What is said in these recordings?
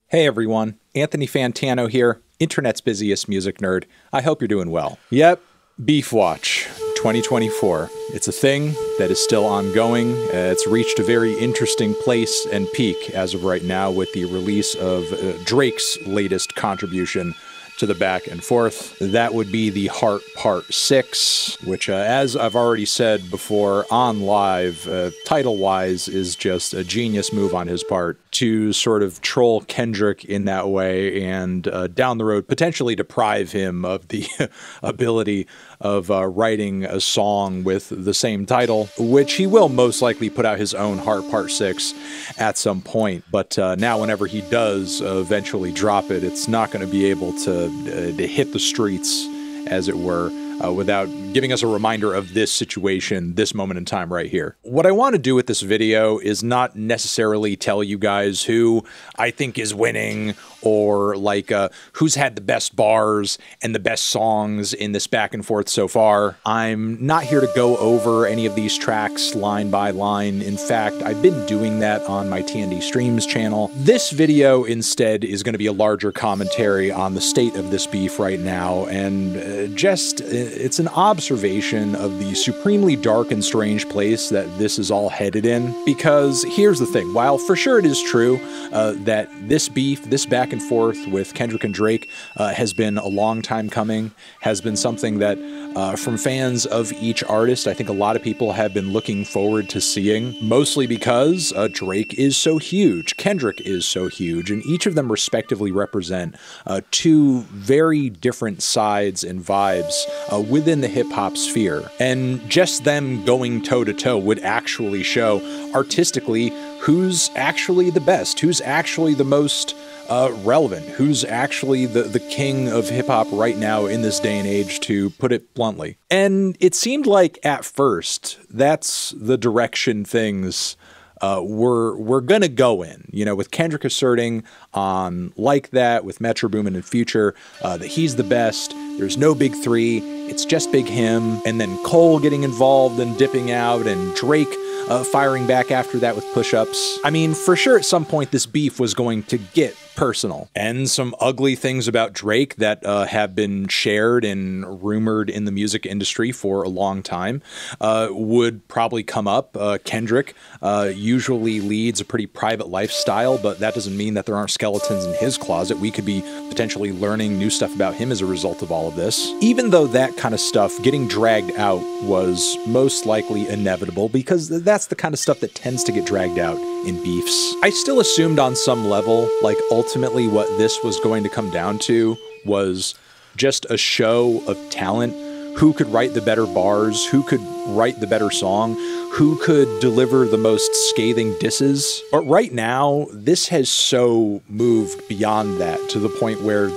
Hey everyone, Anthony Fantano here, internet's busiest music nerd. I hope you're doing well. Yep, Beef Watch 2024. It's a thing that is still ongoing. It's reached a very interesting place and peak as of right now with the release of Drake's latest contribution to the back and forth. That would be the Heart Part 6, which, as I've already said before on live, title-wise is just a genius move on his part to sort of troll Kendrick in that way and down the road potentially deprive him of the ability of writing a song with the same title, which he will most likely put out his own Heart Part 6 at some point. But now whenever he does eventually drop it, it's not going to be able to hit the streets, as it were, without giving us a reminder of this situation, this moment in time right here. What I want to do with this video is not necessarily tell you guys who I think is winning or like who's had the best bars and the best songs in this back and forth so far. I'm not here to go over any of these tracks line by line. In fact, I've been doing that on my TND Streams channel. This video instead is going to be a larger commentary on the state of this beef right now, and it's an observation of the supremely dark and strange place that this is all headed in. Because here's the thing, while for sure it is true that this beef, this back and forth with Kendrick and Drake has been a long time coming, has been something that from fans of each artist, I think a lot of people have been looking forward to seeing, mostly because Drake is so huge, Kendrick is so huge, and each of them respectively represent two very different sides and vibes within the hip-hop sphere. And just them going toe-to-toe would actually show artistically who's actually the best, who's actually the most relevant, who's actually the king of hip-hop right now in this day and age, to put it bluntly. And it seemed like at first that's the direction things we're gonna go in, you know, with Kendrick asserting on Like That, with Metro Boomin and Future, that he's the best, there's no big three, it's just big him, and then Cole getting involved and dipping out, and Drake firing back after that with push-ups. I mean, for sure at some point this beef was going to get personal. And some ugly things about Drake that have been shared and rumored in the music industry for a long time would probably come up. Kendrick usually leads a pretty private lifestyle, but that doesn't mean that there aren't skeletons in his closet. We could be potentially learning new stuff about him as a result of all of this. Even though that kind of stuff getting dragged out was most likely inevitable, because that's the kind of stuff that tends to get dragged out in beefs, I still assumed on some level, like, ultimately what this was going to come down to was just a show of talent. Who could write the better bars? Who could write the better song? Who could deliver the most scathing disses? But right now, this has so moved beyond that to the point where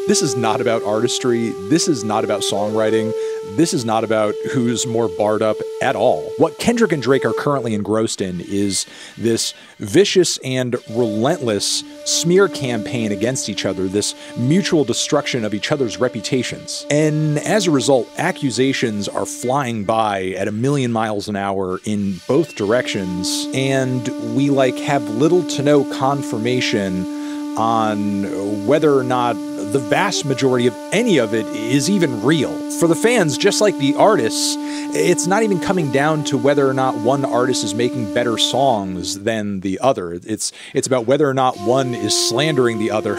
this is not about artistry. This is not about songwriting. This is not about who's more barred up at all. What Kendrick and Drake are currently engrossed in is this vicious and relentless smear campaign against each other, this mutual destruction of each other's reputations. And as a result, accusations are flying by at 1,000,000 miles an hour in both directions, and we have little to no confirmation on whether or not the vast majority of any of it is even real. For the fans, just like the artists, it's not even coming down to whether or not one artist is making better songs than the other. It's about whether or not one is slandering the other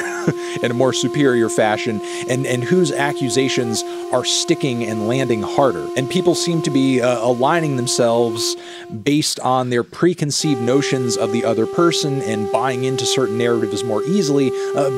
in a more superior fashion, and whose accusations are sticking and landing harder. And people seem to be aligning themselves based on their preconceived notions of the other person and buying into certain narratives more easily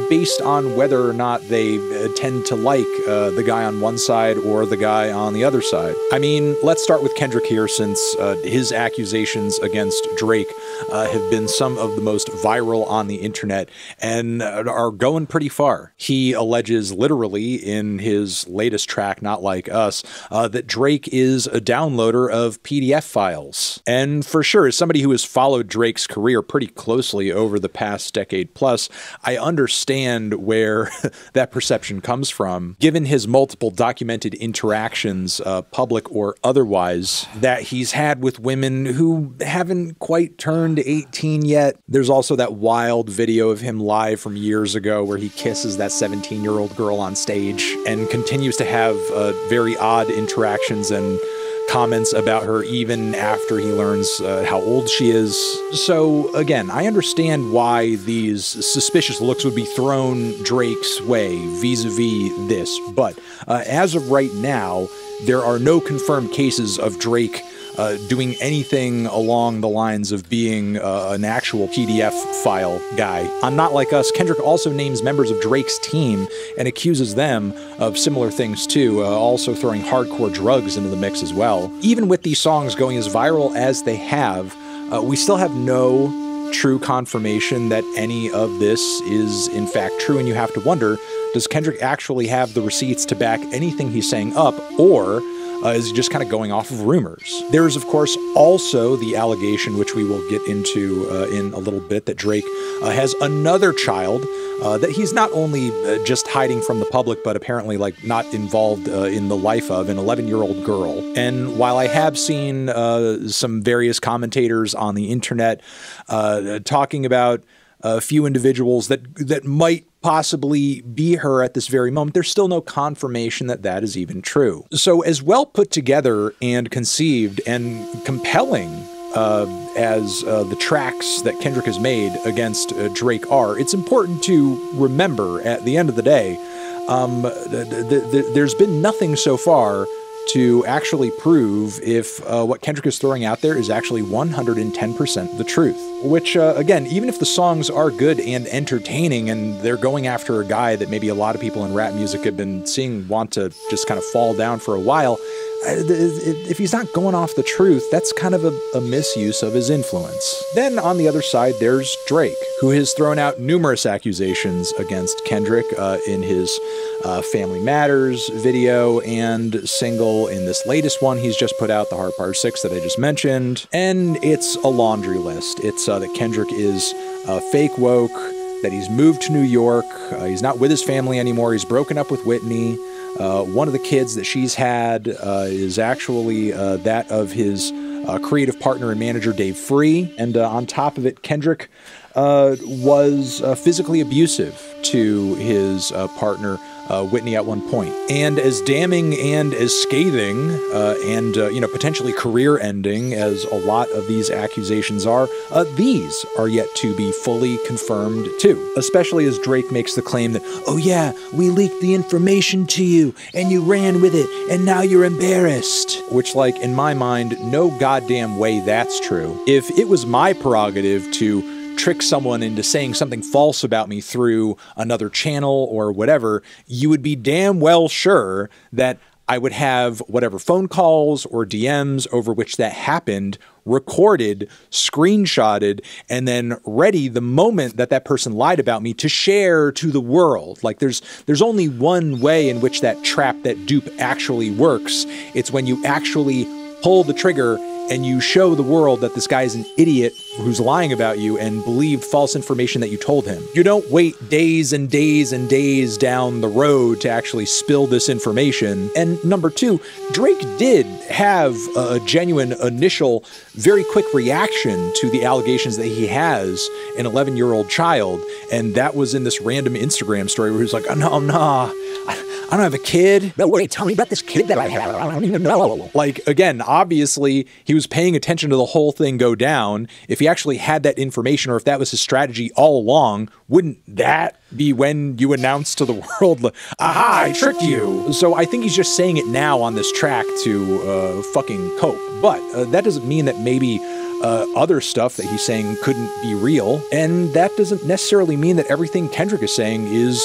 based on whether or not they tend to like the guy on one side or the guy on the other side. I mean, let's start with Kendrick here, since his accusations against Drake have been some of the most viral on the internet and are going pretty far. He alleges literally in his latest track, Not Like Us, that Drake is a downloader of PDF files. And for sure, as somebody who has followed Drake's career pretty closely over the past decade plus, I understand where that perception comes from, given his multiple documented interactions, public or otherwise, that he's had with women who haven't quite turned 18 yet. There's also that wild video of him live from years ago where he kisses that 17-year-old girl on stage and continues to have very odd interactions and comments about her even after he learns how old she is. So again, I understand why these suspicious looks would be thrown Drake's way vis-a-vis this, but as of right now, there are no confirmed cases of Drake doing anything along the lines of being an actual PDF file guy. On Not Like Us, Kendrick also names members of Drake's team and accuses them of similar things too, also throwing hardcore drugs into the mix as well. Even with these songs going as viral as they have, we still have no true confirmation that any of this is in fact true, and you have to wonder, does Kendrick actually have the receipts to back anything he's saying up, or is he just kind of going off of rumors? There is, of course, also the allegation, which we will get into in a little bit, that Drake has another child that he's not only just hiding from the public, but apparently like not involved in the life of, an 11-year-old girl. And while I have seen some various commentators on the internet talking about a few individuals that might possibly be her at this very moment, there's still no confirmation that that is even true. So as well put together and conceived and compelling as the tracks that Kendrick has made against Drake are, it's important to remember at the end of the day, there's been nothing so far to actually prove if what Kendrick is throwing out there is actually 110% the truth. Which, again, even if the songs are good and entertaining and they're going after a guy that maybe a lot of people in rap music have been seeing want to just kind of fall down for a while, if he's not going off the truth, that's kind of a misuse of his influence. Then on the other side, there's Drake, who has thrown out numerous accusations against Kendrick in his Family Matters video and single. In this latest one he's just put out, the Hard Part 6 that I just mentioned. And it's a laundry list. It's that Kendrick is fake woke, that he's moved to New York, he's not with his family anymore, he's broken up with Whitney. One of the kids that she's had is actually that of his creative partner and manager, Dave Free. And on top of it, Kendrick was physically abusive to his partner, Whitney, at one point. And as damning and as scathing and potentially career-ending as a lot of these accusations are, these are yet to be fully confirmed too. Especially as Drake makes the claim that, oh yeah, we leaked the information to you and you ran with it and now you're embarrassed. Which, like, in my mind, no goddamn way that's true. If it was my prerogative to trick someone into saying something false about me through another channel or whatever, you would be damn well sure that I would have whatever phone calls or DMs over which that happened recorded, screenshotted, and then ready the moment that that person lied about me to share to the world. Like, there's only one way in which that trap, that dupe actually works. It's when you actually pull the trigger and you show the world that this guy is an idiot who's lying about you and believed false information that you told him. You don't wait days and days and days down the road to actually spill this information. And number two, Drake did have a genuine initial, very quick reaction to the allegations that he has an 11-year-old child. And that was in this random Instagram story where he was like, oh, no, I don't have a kid. No worry, tell me about this kid that I have. I don't even know. Like, again, obviously, he was paying attention to the whole thing go down. If he actually had that information, or if that was his strategy all along, wouldn't that be when you announce to the world, aha, I tricked you? So I think he's just saying it now on this track to fucking cope. But that doesn't mean that maybe other stuff that he's saying couldn't be real. And that doesn't necessarily mean that everything Kendrick is saying is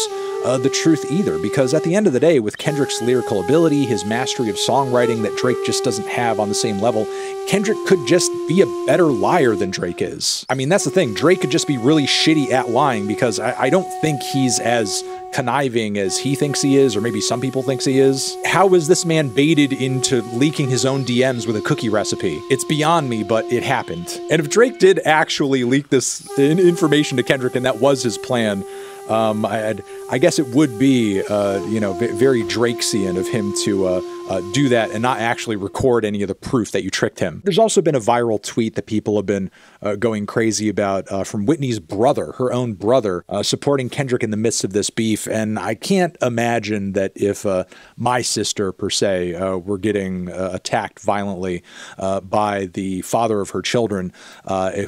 the truth either, because at the end of the day, with Kendrick's lyrical ability, his mastery of songwriting that Drake just doesn't have on the same level, Kendrick could just be a better liar than Drake is. I mean, that's the thing. Drake could just be really shitty at lying, because I don't think he's as conniving as he thinks he is, or maybe some people thinks he is. How was this man baited into leaking his own DMs with a cookie recipe? It's beyond me, but it happened. And if Drake did actually leak this information to Kendrick and that was his plan, I guess it would be, you know, very Drakesian of him to do that and not actually record any of the proof that you tricked him. There's also been a viral tweet that people have been going crazy about from Whitney's brother, her own brother, supporting Kendrick in the midst of this beef. And I can't imagine that if my sister, per se, were getting attacked violently by the father of her children,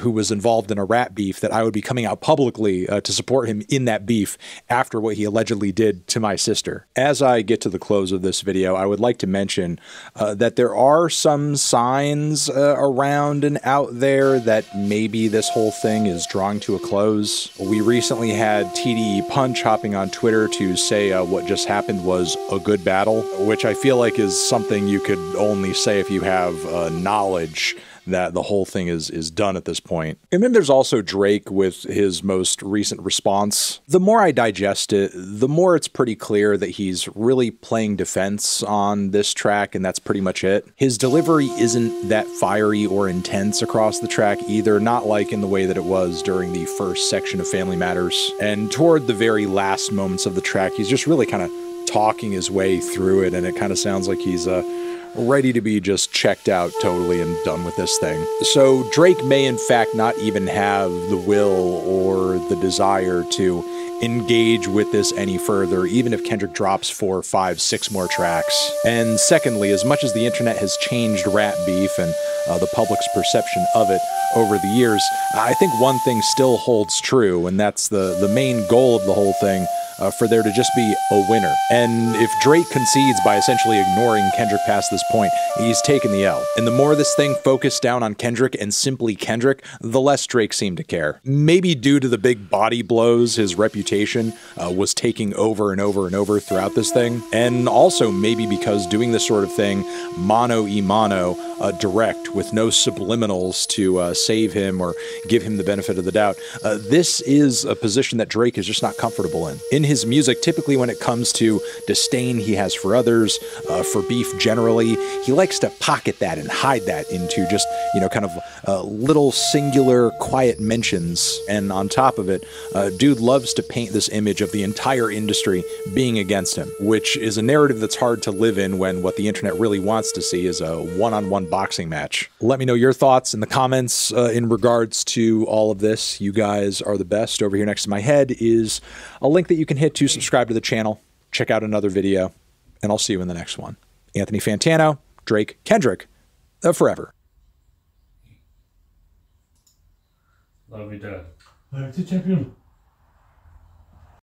who was involved in a rap beef, that I would be coming out publicly to support him in that beef after what he allegedly did to my sister. As I get to the close of this video, I would like to mention that there are some signs around and out there that maybe this whole thing is drawing to a close. We recently had TDE Punch hopping on Twitter to say what just happened was a good battle, which I feel like is something you could only say if you have knowledge that the whole thing is done at this point. And then there's also Drake with his most recent response. The more I digest it, the more it's pretty clear that he's really playing defense on this track, and that's pretty much it. His delivery isn't that fiery or intense across the track either, not like in the way that it was during the first section of Family Matters. And toward the very last moments of the track, he's just really kind of talking his way through it, and it kind of sounds like he's ready to be just checked out totally and done with this thing. So Drake may in fact not even have the will or the desire to engage with this any further, even if Kendrick drops 4, 5, 6 more tracks. And secondly, as much as the internet has changed rap beef and the public's perception of it over the years, I think one thing still holds true, and that's the main goal of the whole thing, for there to just be a winner. And if Drake concedes by essentially ignoring Kendrick past this point, he's taken the L. And the more this thing focused down on Kendrick and simply Kendrick, the less Drake seemed to care. Maybe due to the big body blows his reputation was taking over and over and over throughout this thing. And also maybe because doing this sort of thing mano a mano, direct, with no subliminals to save him or give him the benefit of the doubt, this is a position that Drake is just not comfortable in. In his music, typically when it comes to disdain he has for others, for beef generally, he likes to pocket that and hide that into just, you know, kind of little singular quiet mentions. And on top of it, dude loves to paint this image of the entire industry being against him, which is a narrative that's hard to live in when what the internet really wants to see is a one-on-one boxing match. Let me know your thoughts in the comments in regards to all of this. You guys are the best. Over here next to my head is a link that you can hit to subscribe to the channel, check out another video, and I'll see you in the next one. Anthony Fantano, Drake, Kendrick, forever. Love you, Dad. Champion.